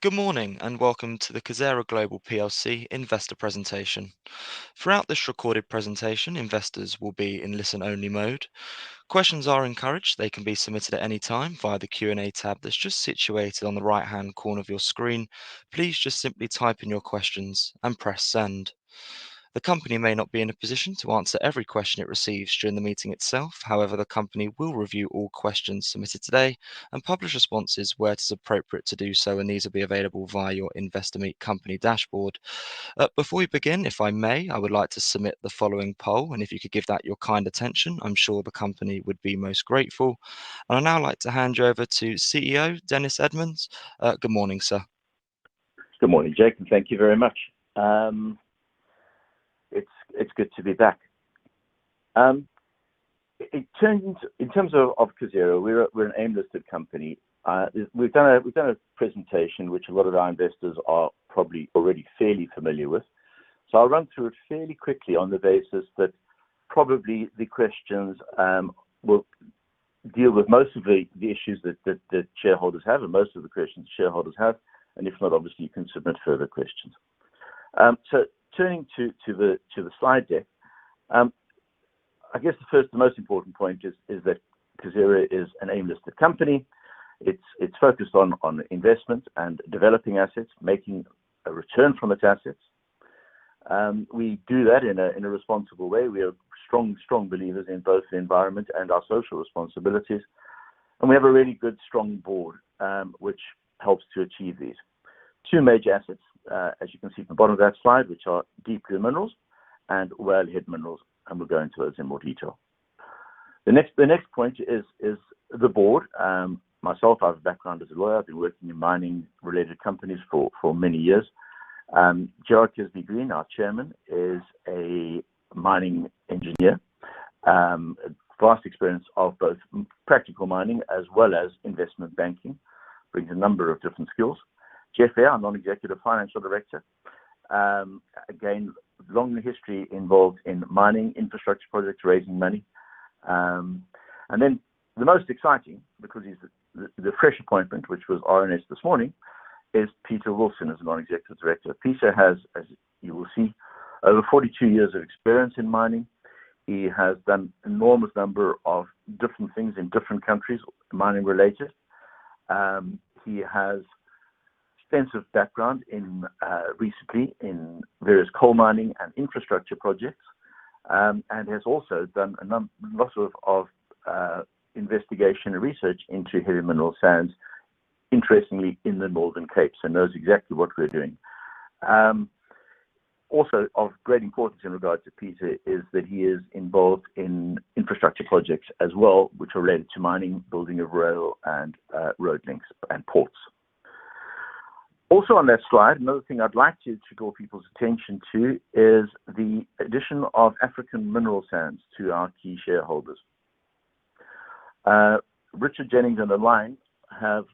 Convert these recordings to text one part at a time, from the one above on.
Good morning and welcome to the KAZERA Global PLC investor presentation. Throughout this recorded presentation, investors will be in listen-only mode. Questions are encouraged. They can be submitted at any time via the Q&A tab that's just situated on the right-hand corner of your screen. Please just simply type in your questions and press send. The company may not be in a position to answer every question it receives during the meeting itself. However, the company will review all questions submitted today and publish responses where it is appropriate to do so, and these will be available via your Investor Meet company dashboard. Before we begin, if I may, I would like to submit the following poll, and if you could give that your kind attention, I'm sure the company would be most grateful. And I'd now like to hand you over to CEO Dennis Edmonds. Good morning, sir. Good morning, Jake, and thank you very much. It's good to be back. In terms of KAZERA, we're an AIM-listed company. We've done a presentation which a lot of our investors are probably already fairly familiar with. So I'll run through it fairly quickly on the basis that probably the questions will deal with most of the issues that shareholders have, and most of the questions shareholders have. And if not, obviously you can submit further questions. So turning to the slide deck, I guess the most important point is that KAZERA is an AIM-listed company. It's focused on investment and developing assets, making a return from its assets. We do that in a responsible way. We are strong believers in both the environment and our social responsibilities, and we have a really good, strong board which helps to achieve these. Two major assets, as you can see at the bottom of that slide, which are deep blue minerals and whalehead minerals, and we'll go into those in more detail. The next point is the board. Myself, I have a background as a lawyer. I've been working in mining-related companies for many years. Gerard Kisby-Green, our chairman, is a mining engineer, vast experience of both practical mining as well as investment banking, brings a number of different skills. Jeff Eyre, our non-executive financial director, again, long history involved in mining infrastructure projects, raising money. And then the most exciting, because he's the fresh appointment, which was RNS this morning, is Peter Wilson as a non-executive director. Peter has, as you will see, over 42 years of experience in mining. He has done an enormous number of different things in different countries, mining related. He has extensive background recently in various coal mining and infrastructure projects, and has also done lots of investigation and research into heavy mineral sands, interestingly in the Northern Cape, so knows exactly what we're doing. Also of great importance in regard to Peter is that he is involved in infrastructure projects as well, which are related to mining, building of rail and road links and ports. Also on that slide, another thing I'd like to draw people's attention to is the addition of African mineral sands to our key shareholders. Richard Jennings and Align have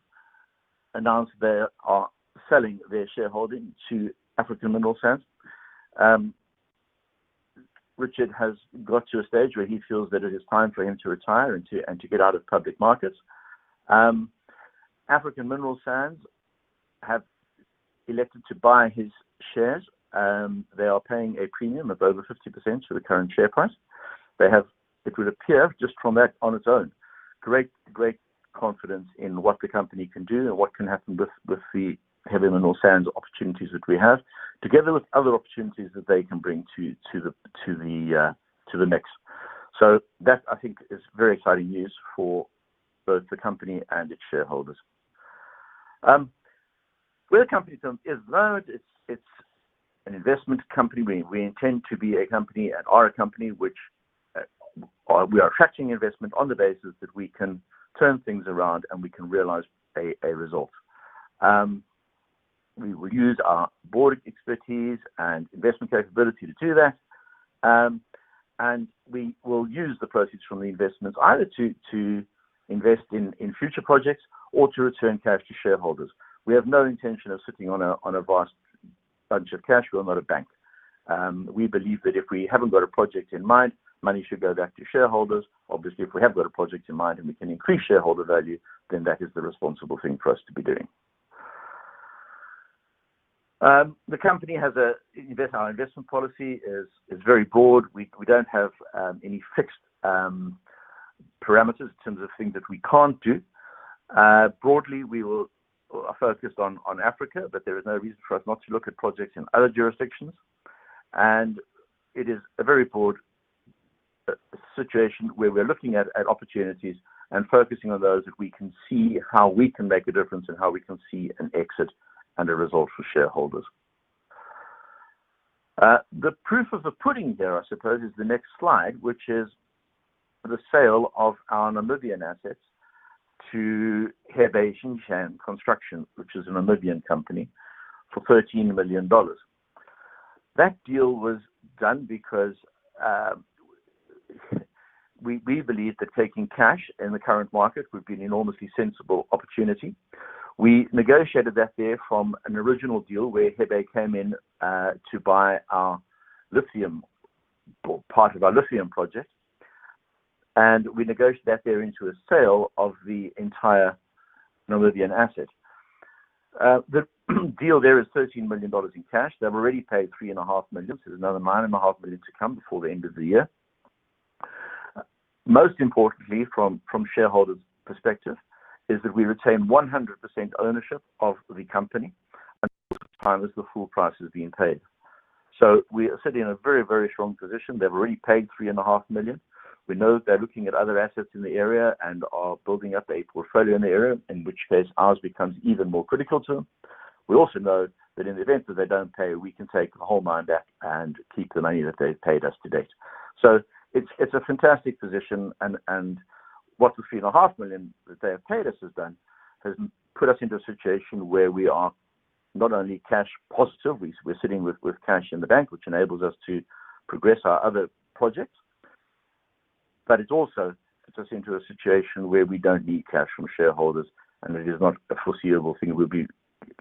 announced they are selling their shareholding to African mineral sands. Richard has got to a stage where he feels that it is time for him to retire and to get out of public markets. African mineral sands have elected to buy his shares. They are paying a premium of over 50% to the current share price. They have, it would appear, just from that on its own, great confidence in what the company can do and what can happen with the heavy mineral sands opportunities that we have, together with other opportunities that they can bring to the mix. So that, I think, is very exciting news for both the company and its shareholders. Where the company is known, it's an investment company. We intend to be a company and are a company which we are attracting investment on the basis that we can turn things around and we can realize a result. We will use our board expertise and investment capability to do that. And we will use the proceeds from the investments either to invest in future projects or to return cash to shareholders. We have no intention of sitting on a vast bunch of cash. We're not a bank. We believe that if we haven't got a project in mind, money should go back to shareholders. Obviously, if we have got a project in mind and we can increase shareholder value, then that is the responsible thing for us to be doing. The company has our investment policy is very broad. We don't have any fixed parameters in terms of things that we can't do. Broadly, we are focused on Africa, but there is no reason for us not to look at projects in other jurisdictions. And it is a very broad situation where we're looking at opportunities and focusing on those that we can see how we can make a difference and how we can see an exit and a result for shareholders. The proof of the pudding here, I suppose, is the next slide, which is the sale of our Namibian assets to Hebe Shinshan Construction, which is a Namibian company, for $13 million. That deal was done because we believe that taking cash in the current market would be an enormously sensible opportunity. We negotiated that there from an original deal where Hebe came in to buy our lithium, part of our lithium project. And we negotiated that there into a sale of the entire Namibian asset. The deal there is $13 million in cash. They've already paid $3.5 million, so there's another $9.5 million to come before the end of the year. Most importantly, from shareholders' perspective, is that we retain 100% ownership of the company until the time as the full price is being paid. So we are sitting in a very, very strong position. They've already paid $3.5 million. We know that they're looking at other assets in the area and are building up a portfolio in the area, in which case ours becomes even more critical to them. We also know that in the event that they don't pay, we can take the whole mine back and keep the money that they've paid us to date. So it's a fantastic position, and what the $3.5 million that they have paid us has put us into a situation where we are not only cash positive, we're sitting with cash in the bank, which enables us to progress our other projects, but it also puts us into a situation where we don't need cash from shareholders, and it is not a foreseeable thing. We'll be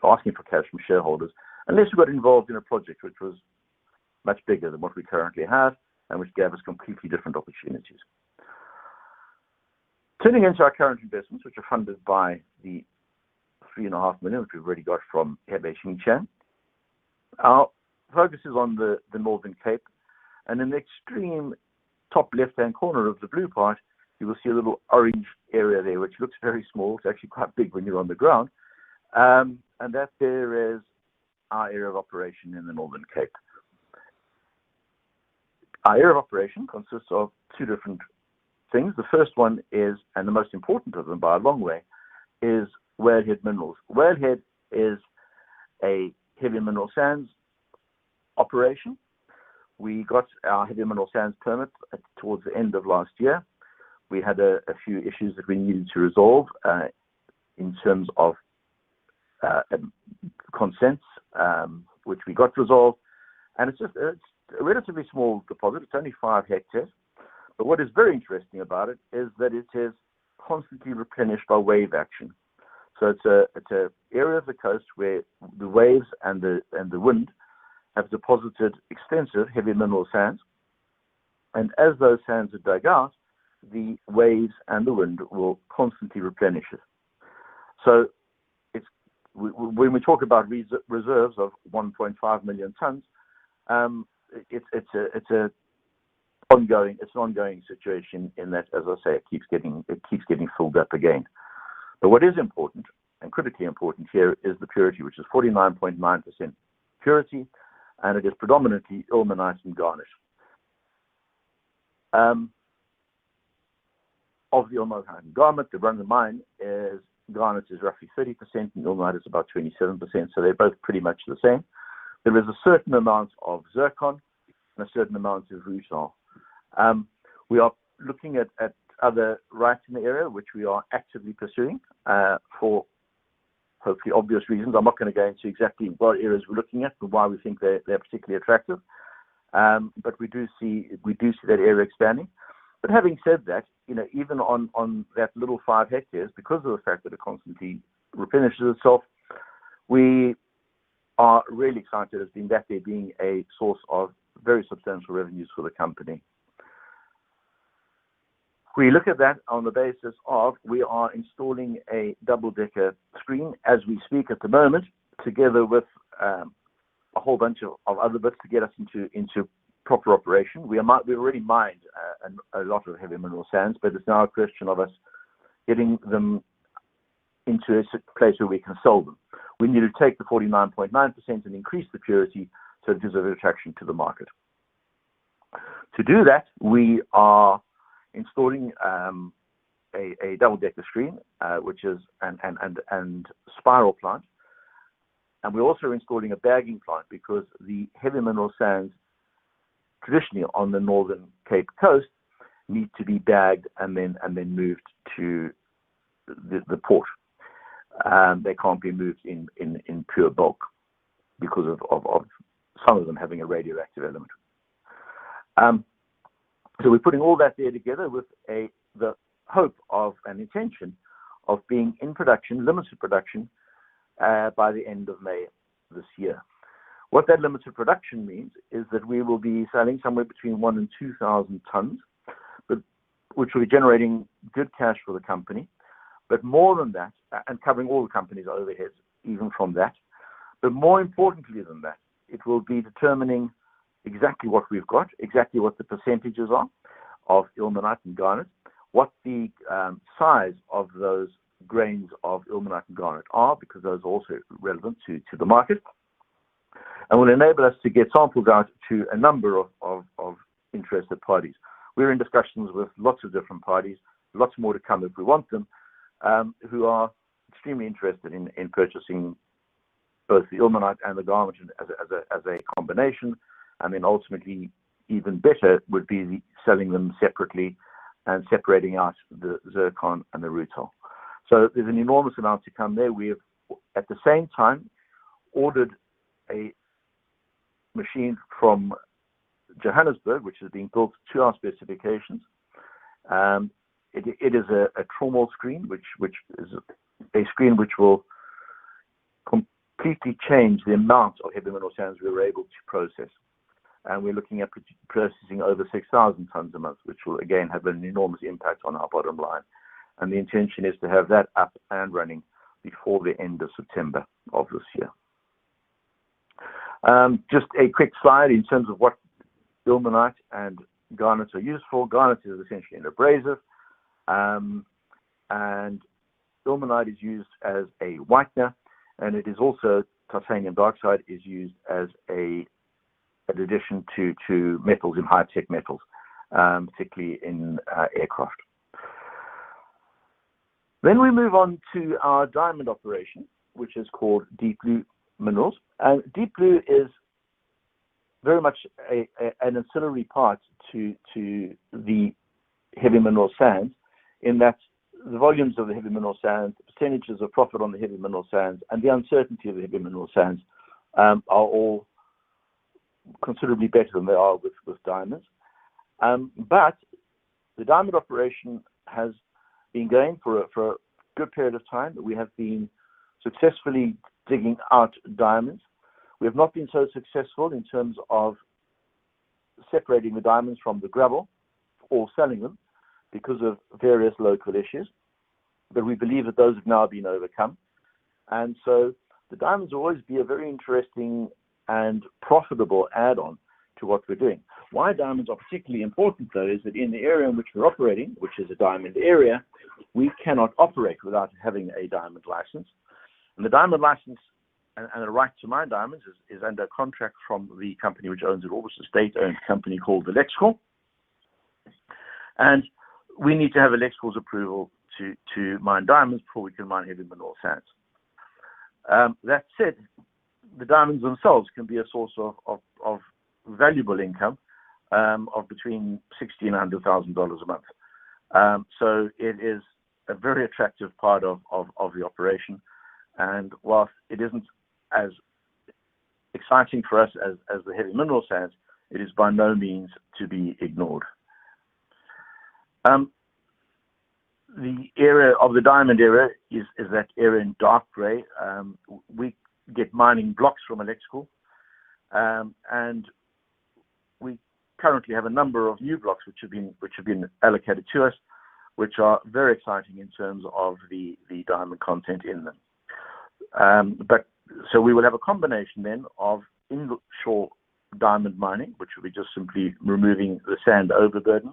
asking for cash from shareholders unless we got involved in a project which was much bigger than what we currently have and which gave us completely different opportunities. Turning into our current investments, which are funded by the $3.5 million, which we've already got from Hebe Shinshan. Our focus is on the Northern Cape, and in the extreme top left-hand corner of the blue part, you will see a little orange area there, which looks very small. It's actually quite big when you're on the ground. And that there is our area of operation in the Northern Cape. Our area of operation consists of two different things. The first one is, and the most important of them by a long way, is Whalehead Minerals. Whalehead is a heavy mineral sands operation. We got our heavy mineral sands permit towards the end of last year. We had a few issues that we needed to resolve in terms of consents, which we got resolved. And it's a relatively small deposit. It's only 5 hectares. But what is very interesting about it is that it is constantly replenished by wave action. So it's a area of the coast where the waves and the wind have deposited extensive heavy mineral sands. And as those sands are dug out, the waves and the wind will constantly replenish it. So when we talk about reserves of 1.5 million tons, it's an ongoing situation in that, as I say, it keeps getting filled up again. But what is important and critically important here is the purity, which is 49.9% purity, and it is predominantly ilmenite and garnet. Of the ilmenite and garnet, the run of the mine is garnet is roughly 30% and ilmenite is about 27%, so they're both pretty much the same. There is a certain amount of zircon and a certain amount of rutile. We are looking at other rights in the area, which we are actively pursuing for hopefully obvious reasons. I'm not going to go into exactly what areas we're looking at and why we think they're particularly attractive, but we do see that area expanding. But having said that, even on that little 5 hectares, because of the fact that it constantly replenishes itself, we are really excited as being that there being a source of very substantial revenues for the company. We look at that on the basis of we are installing a double-decker screen as we speak at the moment, together with a whole bunch of other bits to get us into proper operation. We've already mined a lot of heavy mineral sands, but it's now a question of us getting them into a place where we can sell them. We need to take the 49.9% and increase the purity so it gives an attraction to the market. To do that, we are installing a double-decker screen, which is and spiral plant, and we're also installing a bagging plant because the heavy mineral sands traditionally on the northern Cape Coast need to be bagged and then moved to the port. They can't be moved in pure bulk because of some of them having a radioactive element. So we're putting all that there together with the hope of an intention of being in production, limited production, by the end of May this year. What that limited production means is that we will be selling somewhere between 1,000 and 2,000 tons, which will be generating good cash for the company. But more than that, and covering all the company's overheads, even from that, but more importantly than that, it will be determining exactly what we've got, exactly what the percentages are of ilmenite and garnet, what the size of those grains of ilmenite and garnet are, because those are also relevant to the market, and will enable us to get samples out to a number of interested parties. We're in discussions with lots of different parties, lots more to come if we want them, who are extremely interested in purchasing both the ilmenite and the garnet as a combination, and then ultimately even better would be selling them separately and separating out the zircon and the rutile. So there's an enormous amount to come there. We have, at the same time, ordered a machine from Johannesburg, which is being built to our specifications. It is a trommel screen, which is a screen which will completely change the amount of heavy mineral sands we were able to process. And we're looking at processing over 6,000 tons a month, which will again have an enormous impact on our bottom line. And the intention is to have that up and running before the end of September of this year. Just a quick slide in terms of what ilmenite and garnet are used for. Garnet is essentially an abrasive, and ilmenite is used as a whitener, and it is also, titanium dioxide is used as an addition to metals in high-tech metals, particularly in aircraft. Then we move on to our diamond operation, which is called Deep Blue Minerals. And Deep Blue is very much an ancillary part to the heavy mineral sands, in that the volumes of the heavy mineral sands, the percentages of profit on the heavy mineral sands, and the uncertainty of the heavy mineral sands are all considerably better than they are with diamonds. But the diamond operation has been going for a good period of time. We have been successfully digging out diamonds. We have not been so successful in terms of separating the diamonds from the gravel or selling them because of various local issues. But we believe that those have now been overcome. And so the diamonds will always be a very interesting and profitable add-on to what we're doing. Why diamonds are particularly important, though, is that in the area in which we're operating, which is a diamond area, we cannot operate without having a diamond license. And the diamond license and the right to mine diamonds is under contract from the company which owns it all, which is a state-owned company called the Electrical. And we need to have Electrical's approval to mine diamonds before we can mine heavy mineral sands. That said, the diamonds themselves can be a source of valuable income of between $60,000 and $100,000 a month. So it is a very attractive part of the operation. And whilst it isn't as exciting for us as the heavy mineral sands, it is by no means to be ignored. The area of the diamond area is that area in dark gray. We get mining blocks from Electrical, and we currently have a number of new blocks which have been allocated to us, which are very exciting in terms of the diamond content in them. But so we will have a combination then of inshore diamond mining, which will be just simply removing the sand overburden,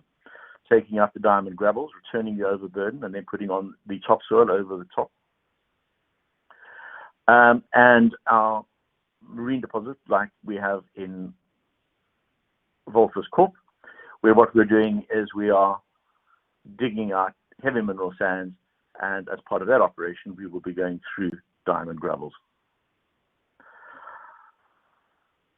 taking out the diamond gravels, returning the overburden, and then putting on the topsoil over the top. And our marine deposit, like we have in Walviskop, where what we're doing is we are digging out heavy mineral sands, and as part of that operation, we will be going through diamond gravels.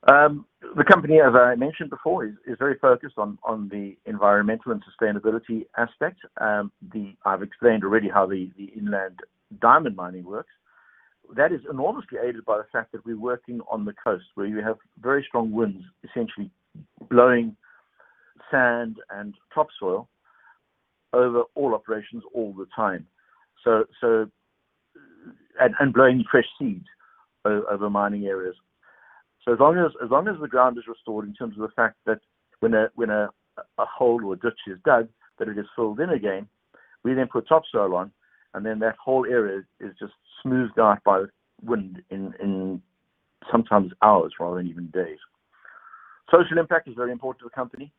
The company, as I mentioned before, is very focused on the environmental and sustainability aspect. I've explained already how the inland diamond mining works. That is enormously aided by the fact that we're working on the coast, where you have very strong winds, essentially blowing sand and topsoil over all operations all the time. And blowing fresh seeds over mining areas. So as long as the ground is restored, in terms of the fact that when a hole or a ditch is dug, that it is filled in again, we then put topsoil on, and then that whole area is just smoothed out by the wind in sometimes hours rather than even days. Social impact is very important to the company.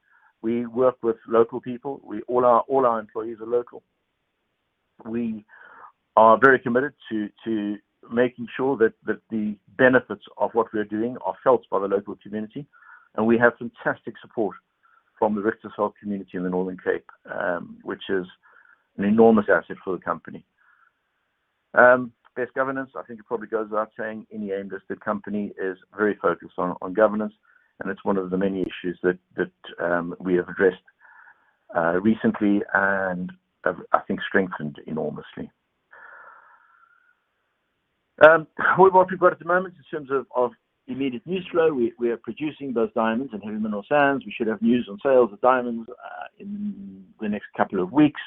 We work with local people. All our employees are local. We are very committed to making sure that the benefits of what we're doing are felt by the local community, and we have fantastic support from the Richtersveld community in the Northern Cape, which is an enormous asset for the company. Best governance, I think it probably goes without saying, any AIM-listed company is very focused on governance, and it's one of the many issues that we have addressed recently and have, I think, strengthened enormously. What we've got at the moment in terms of immediate news flow, we are producing those diamonds and heavy mineral sands. We should have news on sales of diamonds in the next couple of weeks,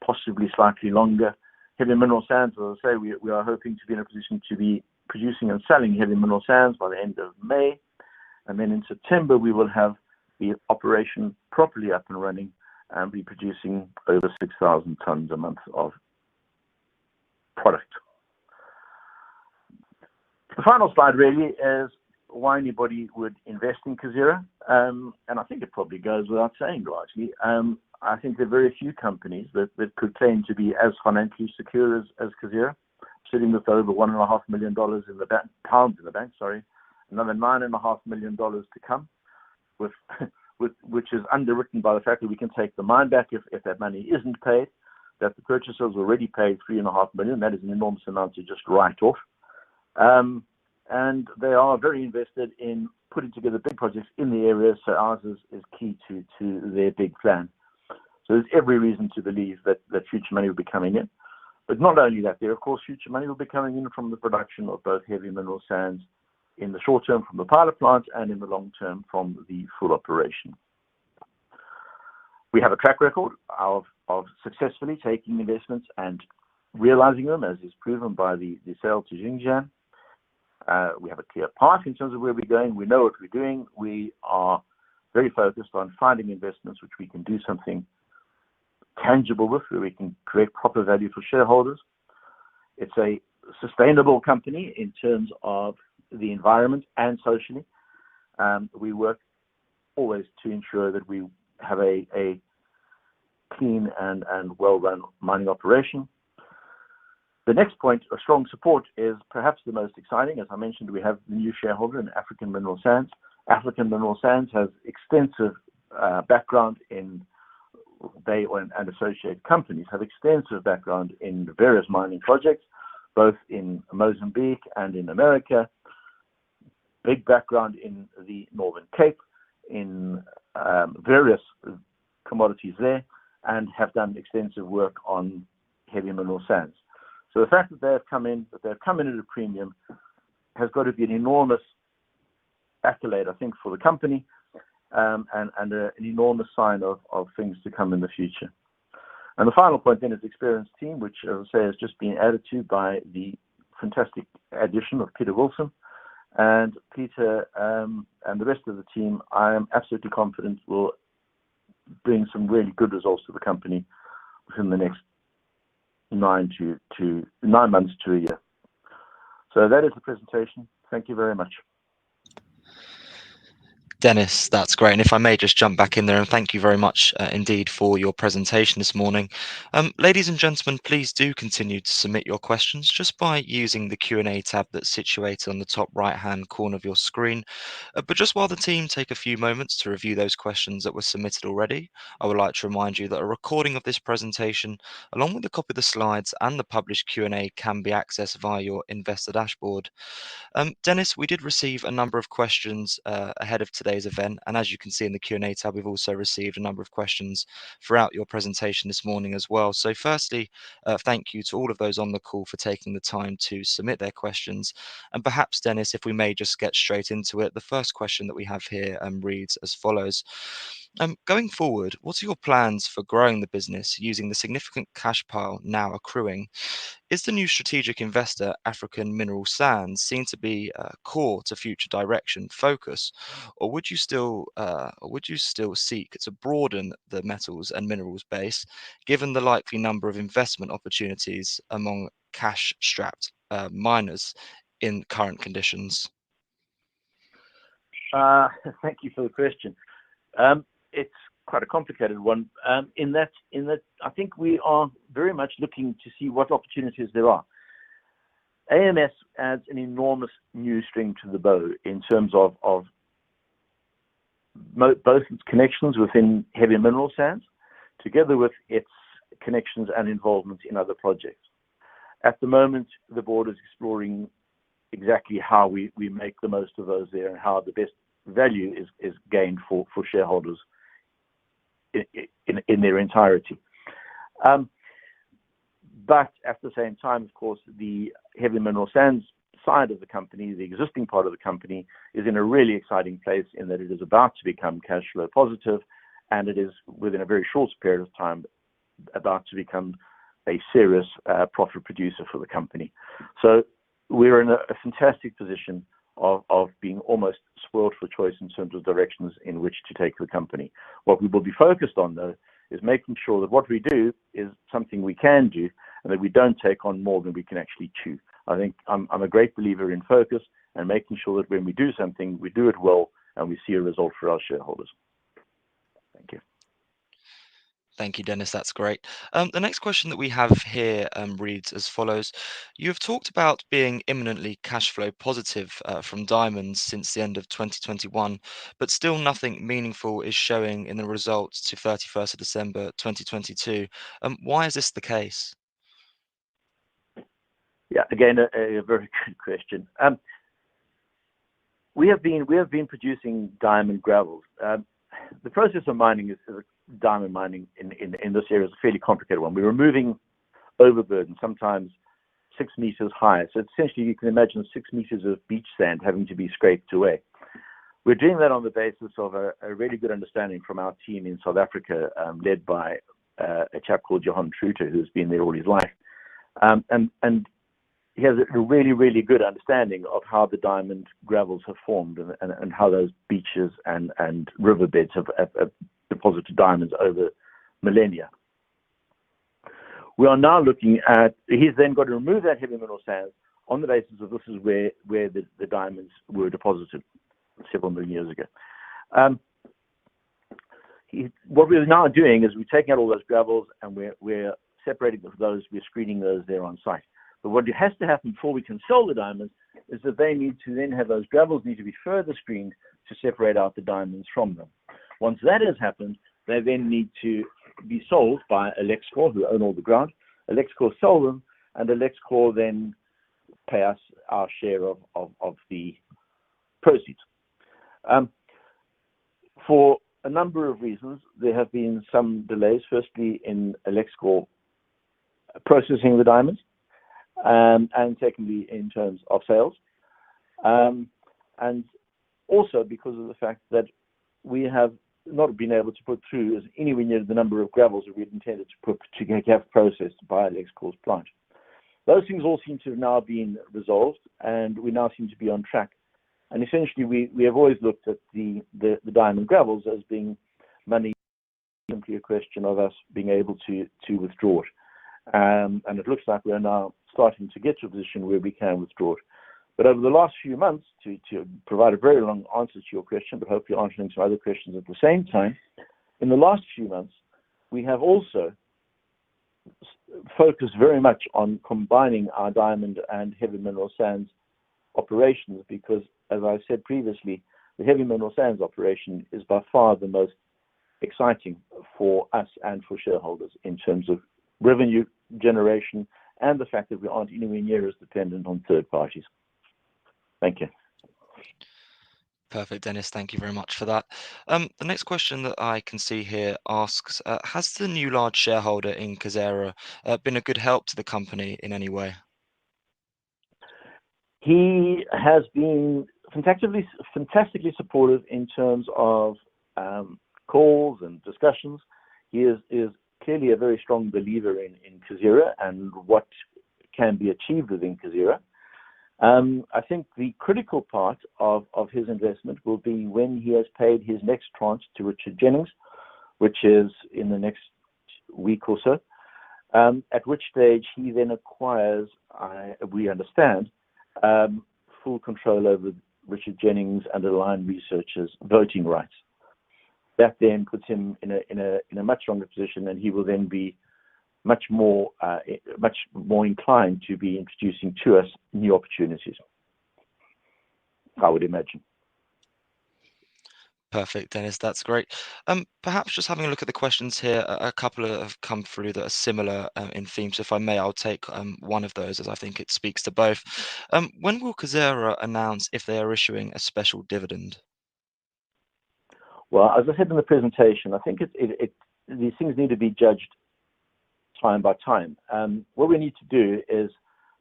possibly slightly longer. Heavy mineral sands, as I say, we are hoping to be in a position to be producing and selling heavy mineral sands by the end of May. And then in September, we will have the operation properly up and running and be producing over 6,000 tons a month of product. The final slide really is why anybody would invest in KAZERA. And I think it probably goes without saying largely. I think there are very few companies that could claim to be as financially secure as KAZERA, sitting with over $1.5 million in the bank, pounds in the bank, sorry, another $9.5 million to come, which is underwritten by the fact that we can take the mine back if that money isn't paid, that the purchasers already paid $3.5 million. That is an enormous amount to just write off. And they are very invested in putting together big projects in the area, so ours is key to their big plan. So there's every reason to believe that future money will be coming in. But not only that, there, of course, future money will be coming in from the production of both heavy mineral sands in the short term from the pilot plant and in the long term from the full operation. We have a track record of successfully taking investments and realizing them, as is proven by the sale to Xinjiang. We have a clear path in terms of where we're going. We know what we're doing. We are very focused on finding investments which we can do something tangible with, where we can create proper value for shareholders. It's a sustainable company in terms of the environment and socially. We work always to ensure that we have a clean and well-run mining operation. The next point of strong support is perhaps the most exciting. As I mentioned, we have the new shareholder in African Mineral Sands. African Mineral Sands has extensive background in, and associated companies have extensive background in various mining projects, both in Mozambique and in America, big background in the Northern Cape, in various commodities there, and have done extensive work on heavy mineral sands. So the fact that they've come in at a premium has got to be an enormous accolade, I think, for the company, and an enormous sign of things to come in the future. And the final point then is the experienced team, which, as I say, has just been added to by the fantastic addition of Peter Wilson. And Peter and the rest of the team, I am absolutely confident will bring some really good results to the company within the next 9 months to a year. So that is the presentation. Thank you very much. Dennis, that's great. And if I may just jump back in there, and thank you very much indeed for your presentation this morning. Ladies and gentlemen, please do continue to submit your questions just by using the Q&A tab that's situated on the top right-hand corner of your screen. But just while the team take a few moments to review those questions that were submitted already, I would like to remind you that a recording of this presentation, along with a copy of the slides and the published Q&A, can be accessed via your investor dashboard. Dennis, we did receive a number of questions ahead of today's event, and as you can see in the Q&A tab, we've also received a number of questions throughout your presentation this morning as well. So firstly, thank you to all of those on the call for taking the time to submit their questions. And perhaps, Dennis, if we may just get straight into it, the first question that we have here reads as follows. Going forward, what are your plans for growing the business using the significant cash pile now accruing? Is the new strategic investor, African Mineral Sands, seen to be core to future direction focus, or would you still seek to broaden the metals and minerals base, given the likely number of investment opportunities among cash-strapped miners in current conditions? Thank you for the question. It's quite a complicated one. In that, I think we are very much looking to see what opportunities there are. AMS adds an enormous new string to the bow in terms of both its connections within heavy mineral sands, together with its connections and involvement in other projects. At the moment, the board is exploring exactly how we make the most of those there and how the best value is gained for shareholders in their entirety. But at the same time, of course, the heavy mineral sands side of the company, the existing part of the company, is in a really exciting place in that it is about to become cash flow positive, and it is within a very short period of time about to become a serious profit producer for the company. So we're in a fantastic position of being almost spoiled for choice in terms of directions in which to take the company. What we will be focused on, though, is making sure that what we do is something we can do and that we don't take on more than we can actually chew. I think I'm a great believer in focus and making sure that when we do something, we do it well and we see a result for our shareholders. Thank you. Thank you, Dennis. That's great. The next question that we have here reads as follows. You have talked about being imminently cash flow positive from diamonds since the end of 2021, but still nothing meaningful is showing in the results to 31st of December 2022. Why is this the case? Yeah, again, a very good question. We have been producing diamond gravels. The process of mining is diamond mining in this area is a fairly complicated one. We're removing overburden, sometimes 6 meters high. So essentially, you can imagine 6 meters of beach sand having to be scraped away. We're doing that on the basis of a really good understanding from our team in South Africa, led by a chap called Johan Truter, who's been there all his life. And he has a really, really good understanding of how the diamond gravels have formed and how those beaches and riverbeds have deposited diamonds over millennia. We are now looking at, he's then got to remove that heavy mineral sands on the basis of this is where the diamonds were deposited several million years ago. What we're now doing is we're taking out all those gravels and we're separating those, we're screening those there on site. But what has to happen before we can sell the diamonds is that they need to then have those gravels need to be further screened to separate out the diamonds from them. Once that has happened, they then need to be sold by Alexcor, who own all the ground. Alexcor sell them, and Alexcor then pay us our share of the proceeds. For a number of reasons, there have been some delays, firstly in Alexcor processing the diamonds, and secondly in terms of sales. And also because of the fact that we have not been able to put through anywhere near the number of gravels that we had intended to have processed by Alexcor's plant. Those things all seem to have now been resolved, and we now seem to be on track. And essentially, we have always looked at the diamond gravels as being money, simply a question of us being able to withdraw it. And it looks like we are now starting to get to a position where we can withdraw it. But over the last few months, to provide a very long answer to your question, but hopefully answering some other questions at the same time, in the last few months, we have also focused very much on combining our diamond and heavy mineral sands operations because, as I said previously, the heavy mineral sands operation is by far the most exciting for us and for shareholders in terms of revenue generation and the fact that we aren't anywhere near as dependent on third parties. Thank you. Perfect, Dennis. Thank you very much for that. The next question that I can see here asks, has the new large shareholder in KAZERA been a good help to the company in any way? He has been fantastically supportive in terms of calls and discussions. He is clearly a very strong believer in KAZERA and what can be achieved within KAZERA. I think the critical part of his investment will be when he has paid his next tranche to Richard Jennings, which is in the next week or so, at which stage he then acquires, we understand, full control over Richard Jennings and Aligned Researchers' voting rights. That then puts him in a much stronger position, and he will then be much more inclined to be introducing to us new opportunities, I would imagine. Perfect, Dennis. That's great. Perhaps just having a look at the questions here, a couple have come through that are similar in theme. So if I may, I'll take one of those as I think it speaks to both. When will KAZERA announce if they are issuing a special dividend? Well, as I said in the presentation, I think these things need to be judged time by time. What we need to do is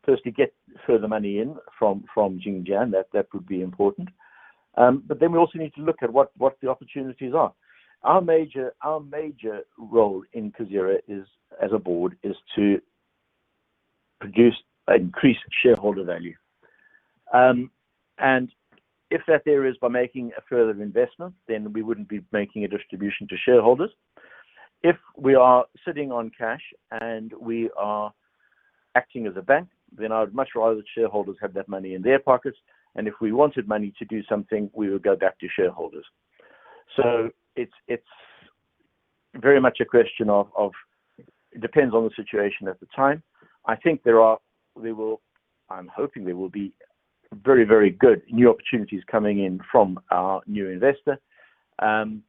firstly get further money in from Xinjiang. That would be important. But then we also need to look at what the opportunities are. Our major role in KAZERA is, as a board, is to produce increased shareholder value. And if that there is by making a further investment, then we wouldn't be making a distribution to shareholders. If we are sitting on cash and we are acting as a bank, then I would much rather shareholders have that money in their pockets. And if we wanted money to do something, we would go back to shareholders. So it's very much a question of it depends on the situation at the time. I think I'm hoping there will be very, very good new opportunities coming in from our new investor. And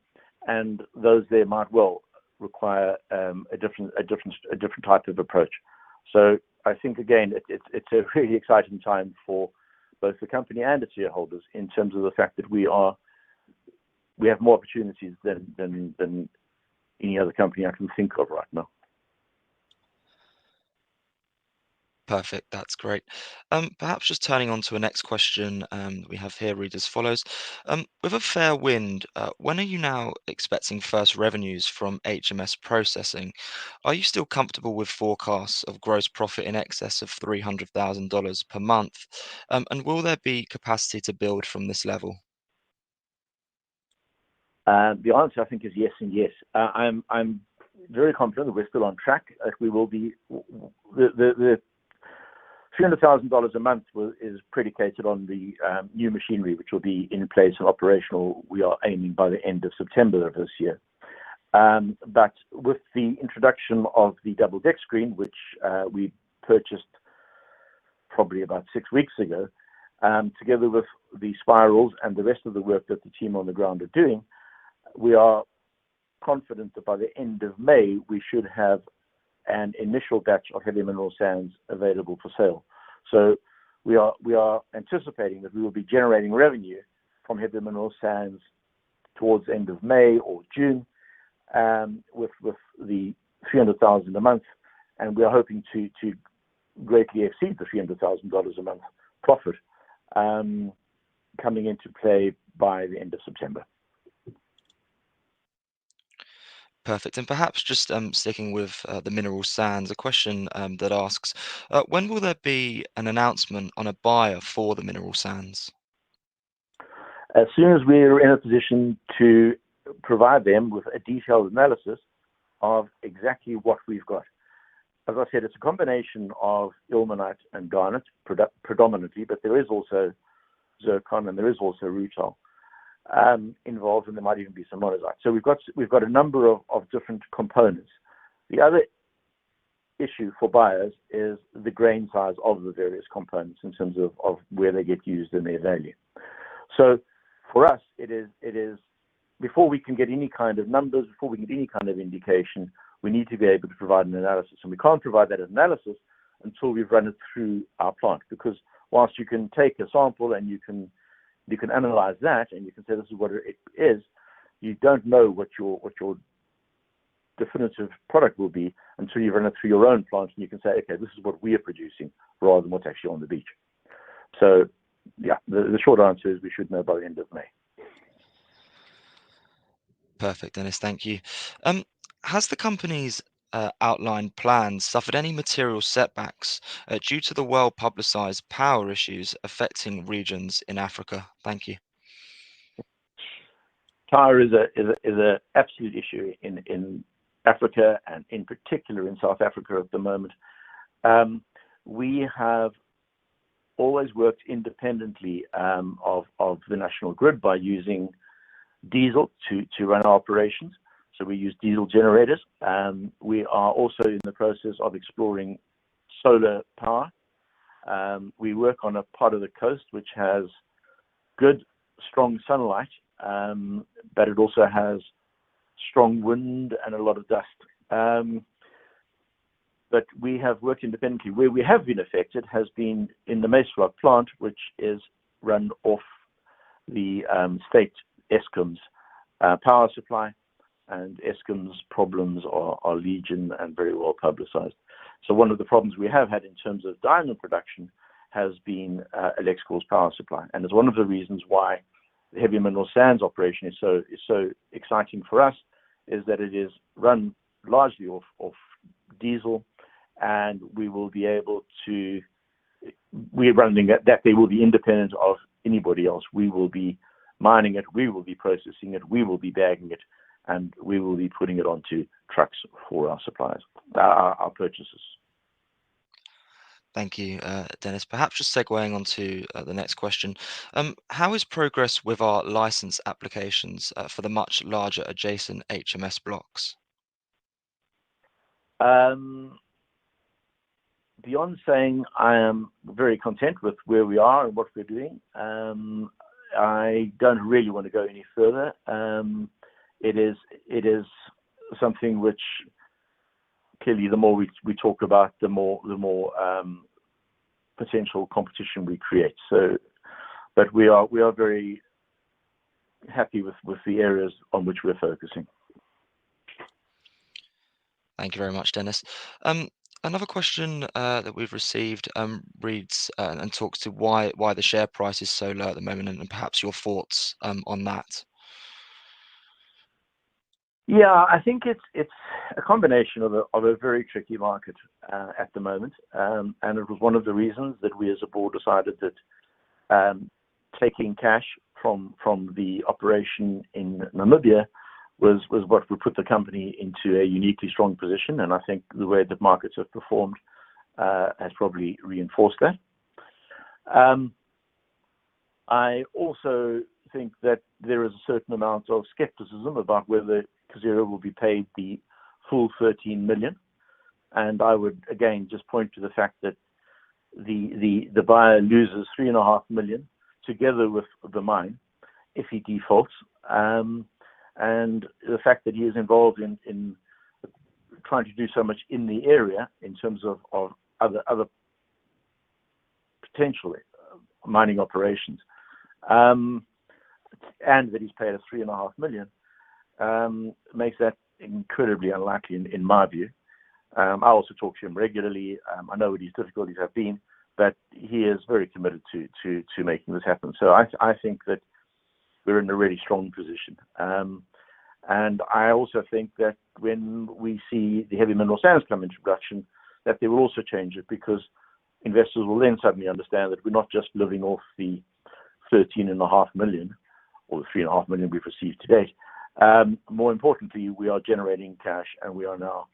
those there might well require a different type of approach. So I think again it's a really exciting time for both the company and its shareholders in terms of the fact that we have more opportunities than any other company I can think of right now. Perfect. That's great. Perhaps just turning on to a next question we have here read as follows. With a fair wind, when are you now expecting first revenues from HMS processing? Are you still comfortable with forecasts of gross profit in excess of $300,000 per month? And will there be capacity to build from this level? The answer, I think, is yes and yes. I'm very confident that we're still on track. We will be. The $300,000 a month is predicated on the new machinery, which will be in place and operational. We are aiming by the end of September of this year. But with the introduction of the double deck screen, which we purchased probably about 6 weeks ago, together with the spirals and the rest of the work that the team on the ground are doing, we are confident that by the end of May, we should have an initial batch of heavy mineral sands available for sale. So we are anticipating that we will be generating revenue from heavy mineral sands towards the end of May or June, with the $300,000 a month, and we are hoping to greatly exceed the $300,000 a month profit coming into play by the end of September. Perfect. And perhaps just sticking with the mineral sands, a question that asks, when will there be an announcement on a buyer for the mineral sands? As soon as we're in a position to provide them with a detailed analysis of exactly what we've got. as I said, it's a combination of ilmenite and garnet predominantly, but there is also zircon and there is also rutile involved, and there might even be some monazite. So we've got a number of different components. The other issue for buyers is the grain size of the various components in terms of where they get used and their value. So for us, it is before we can get any kind of numbers, before we get any kind of indication, we need to be able to provide an analysis. And we can't provide that analysis until we've run it through our plant, because whilst you can take a sample and you can analyze that and you can say this is what it is, you don't know what your definitive product will be until you run it through your own plant and you can say, okay, this is what we are producing rather than what's actually on the beach. So yeah, the short answer is we should know by the end of May. Perfect, Dennis. Thank you. Has the company's outlined plans suffered any material setbacks due to the well-publicized power issues affecting regions in Africa? Thank you. Power is a absolute issue in Africa, and in particular in South Africa at the moment. We have always worked independently of the national grid by using diesel to run our operations. So we use diesel generators. We are also in the process of exploring solar power. We work on a part of the coast which has good, strong sunlight, but it also has strong wind and a lot of dust. But we have worked independently. Where we have been affected has been in the Macerock plant, which is run off the state Eskom's power supply, and Eskom's problems are legion and very well publicized. So one of the problems we have had in terms of diamond production has been Electrical's power supply, and it's one of the reasons why the heavy mineral sands operation is so exciting for us, is that it is run largely off diesel, and we will be able to, we're running that they will be independent of anybody else. We will be mining it, we will be processing it, we will be bagging it, and we will be putting it onto trucks for our suppliers, our purchases. Thank you, Dennis. Perhaps just segueing on to the next question. How is progress with our license applications for the much larger adjacent HMS blocks? Beyond saying I am very content with where we are and what we're doing, I don't really want to go any further. It is something which clearly the more we talk about, the more potential competition we create. So, but we are very happy with the areas on which we're focusing. Thank you very much, Dennis. Another question that we've received reads and talks to why the share price is so low at the moment, and perhaps your thoughts on that. Yeah, I think it's a combination of a very tricky market at the moment, and it was one of the reasons that we as a board decided that taking cash from the operation in Namibia was what would put the company into a uniquely strong position, and I think the way that markets have performed has probably reinforced that. I also think that there is a certain amount of skepticism about whether KAZERA will be paid the full 13 million, and I would again just point to the fact that the buyer loses 3.5 million together with the mine if he defaults, and the fact that he is involved in trying to do so much in the area in terms of other potential mining operations, and that he's paid us 3.5 million. Makes that incredibly unlikely in my view. I also talk to him regularly. I know what his difficulties have been, but he is very committed to making this happen. So I think that we're in a really strong position. And I also think that when we see the heavy mineral sands come into production, that they will also change it, because investors will then suddenly understand that we're not just living off the 13.5 million or the 3.5 million we've received to date. More importantly, we are generating cash, and we are now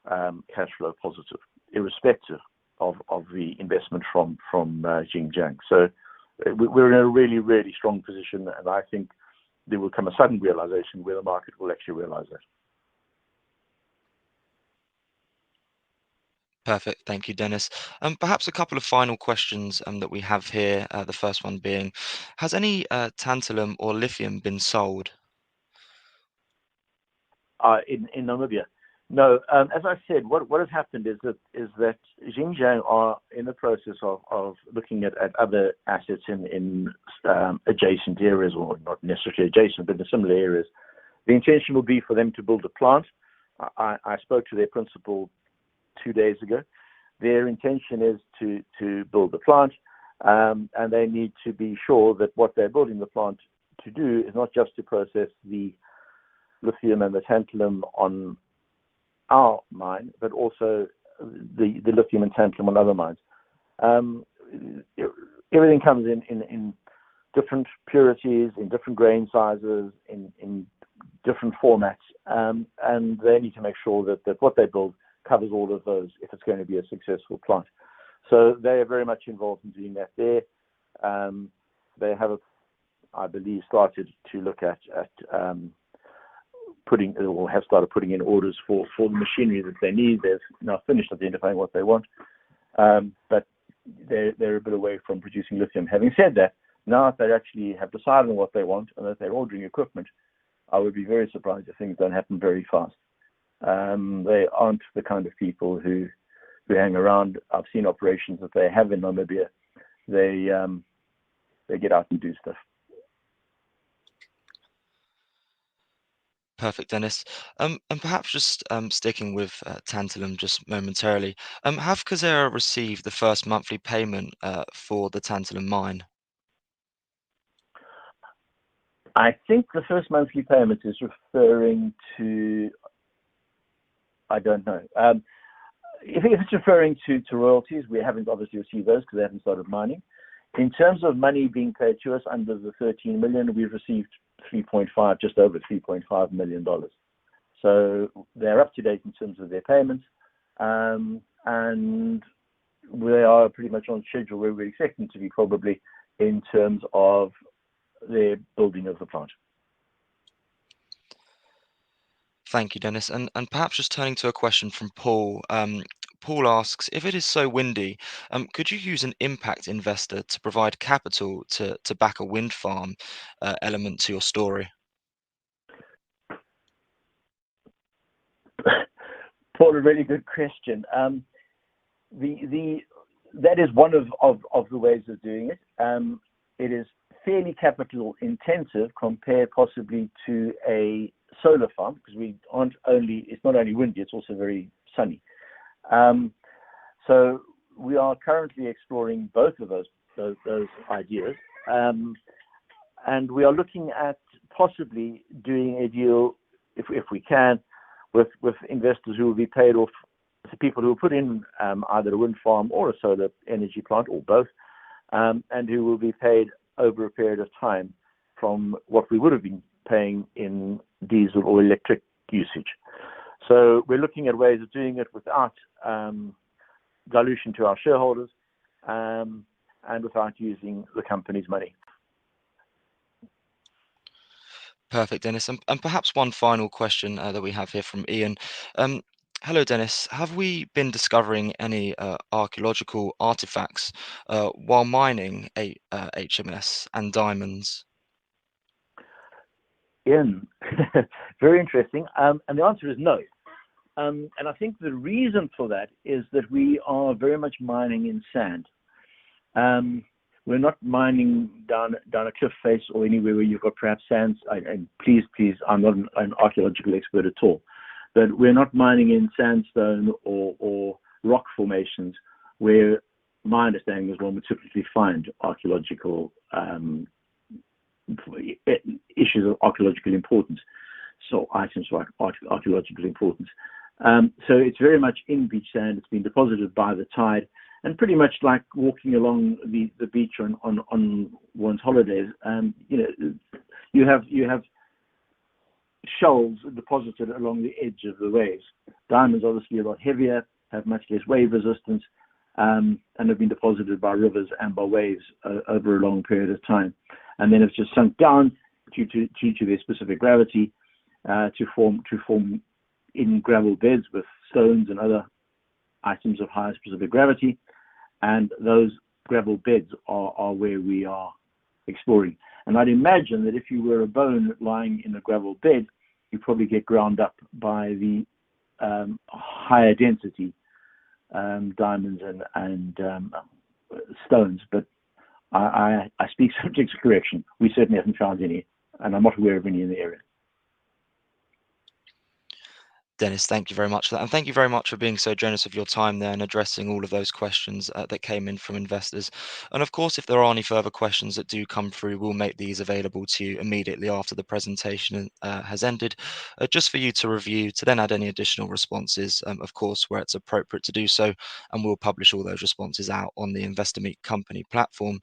cash flow positive, irrespective of the investment from Xinjiang. So we're in a really, really strong position, and I think there will come a sudden realization where the market will actually realize that. Perfect. Thank you, Dennis. Perhaps a couple of final questions that we have here. The first one being, has any tantalum or lithium been sold? In Namibia. No, as I said, what has happened is that Xinjiang are in the process of looking at other assets in adjacent areas, or not necessarily adjacent, but in similar areas. The intention will be for them to build a plant. I spoke to their principal 2 days ago. Their intention is to build a plant, and they need to be sure that what they're building the plant to do is not just to process the lithium and the tantalum on our mine, but also the lithium and tantalum on other mines. Everything comes in different purities, in different grain sizes, in different formats, and they need to make sure that what they build covers all of those if it's going to be a successful plant. So they are very much involved in doing that there. They have, I believe, started to look at have started putting in orders for the machinery that they need. They've now finished identifying what they want, but they're a bit away from producing lithium. Having said that, now that they actually have decided on what they want and that they're ordering equipment, I would be very surprised if things don't happen very fast. They aren't the kind of people who hang around. I've seen operations that they have in Namibia. They get out and do stuff. Perfect, Dennis. And perhaps just sticking with tantalum just momentarily, have KAZERA received the first monthly payment for the tantalum mine? I think the first monthly payment is referring to, I don't know. If it's referring to royalties, we haven't obviously received those because they haven't started mining. In terms of money being paid to us under the 13 million, we've received just over $3.5 million. So they're up to date in terms of their payments, and we are pretty much on schedule where we're expecting to be, probably, in terms of their building of the plant. Thank you, Dennis. And perhaps just turning to a question from Paul. Paul asks, if it is so windy, could you use an impact investor to provide capital to back a wind farm element to your story? Paul, a really good question. That is one of the ways of doing it. It is fairly capital intensive compared possibly to a solar farm, because it's not only windy, it's also very sunny. So we are currently exploring both of those ideas, and we are looking at possibly doing a deal, if we can, with investors who will be paid off, the people who will put in either a wind farm or a solar energy plant, or both, and who will be paid over a period of time from what we would have been paying in diesel or electric usage. So we're looking at ways of doing it without dilution to our shareholders, and without using the company's money. Perfect, Dennis. And perhaps one final question that we have here from Ian. Hello, Dennis. Have we been discovering any archaeological artifacts while mining HMS and diamonds? Ian, very interesting. And the answer is no. And I think the reason for that is that we are very much mining in sand. We're not mining down a cliff face or anywhere where you've got perhaps sands. And please, I'm not an archaeological expert at all. But we're not mining in sandstone or rock formations where, my understanding is, one would typically find archaeological issues of archaeological importance. So items like archaeological importance. So it's very much in beach sand. It's been deposited by the tide, and pretty much like walking along the beach on one's holidays. You have shells deposited along the edge of the waves. Diamonds obviously a lot heavier, have much less wave resistance, and have been deposited by rivers and by waves over a long period of time. And then it's just sunk down due to their specific gravity to form in gravel beds with stones and other items of higher specific gravity. And those gravel beds are where we are exploring. And I'd imagine that if you were a bone lying in a gravel bed, you probably get ground up by the higher density diamonds and stones. But I speak subject to correction. We certainly haven't found any, and I'm not aware of any in the area. Dennis, thank you very much for that. And thank you very much for being so generous of your time there and addressing all of those questions that came in from investors. And of course, if there are any further questions that do come through, we'll make these available to you immediately after the presentation has ended, just for you to review, to then add any additional responses, of course, where it's appropriate to do so. And we'll publish all those responses out on the Investor Meet Company platform.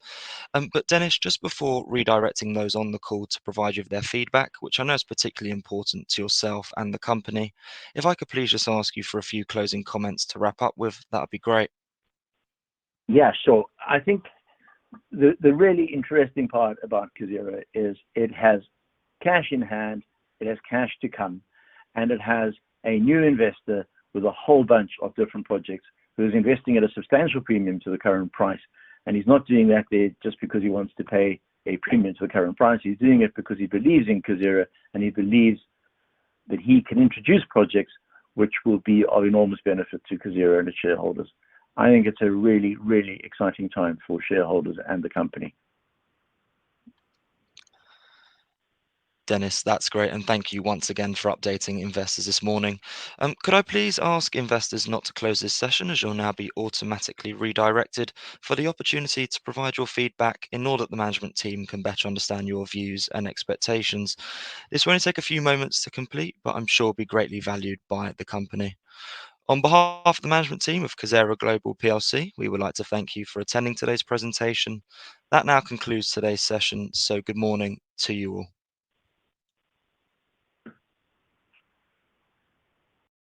But Dennis, just before redirecting those on the call to provide you with their feedback, which I know is particularly important to yourself and the company, if I could please just ask you for a few closing comments to wrap up with, that would be great. Yeah, sure. I think the really interesting part about KAZERA is it has cash in hand, it has cash to come, and it has a new investor with a whole bunch of different projects who is investing at a substantial premium to the current price. And he's not doing that there just because he wants to pay a premium to the current price. He's doing it because he believes in KAZERA, and he believes that he can introduce projects which will be of enormous benefit to KAZERA and its shareholders. I think it's a really, really exciting time for shareholders and the company. Dennis, that's great. And thank you once again for updating investors this morning. Could I please ask investors not to close this session, as you'll now be automatically redirected for the opportunity to provide your feedback in order that the management team can better understand your views and expectations. This will only take a few moments to complete, but I'm sure will be greatly valued by the company. On behalf of the management team of KAZERA Global PLC, we would like to thank you for attending today's presentation. That now concludes today's session, so good morning to you all.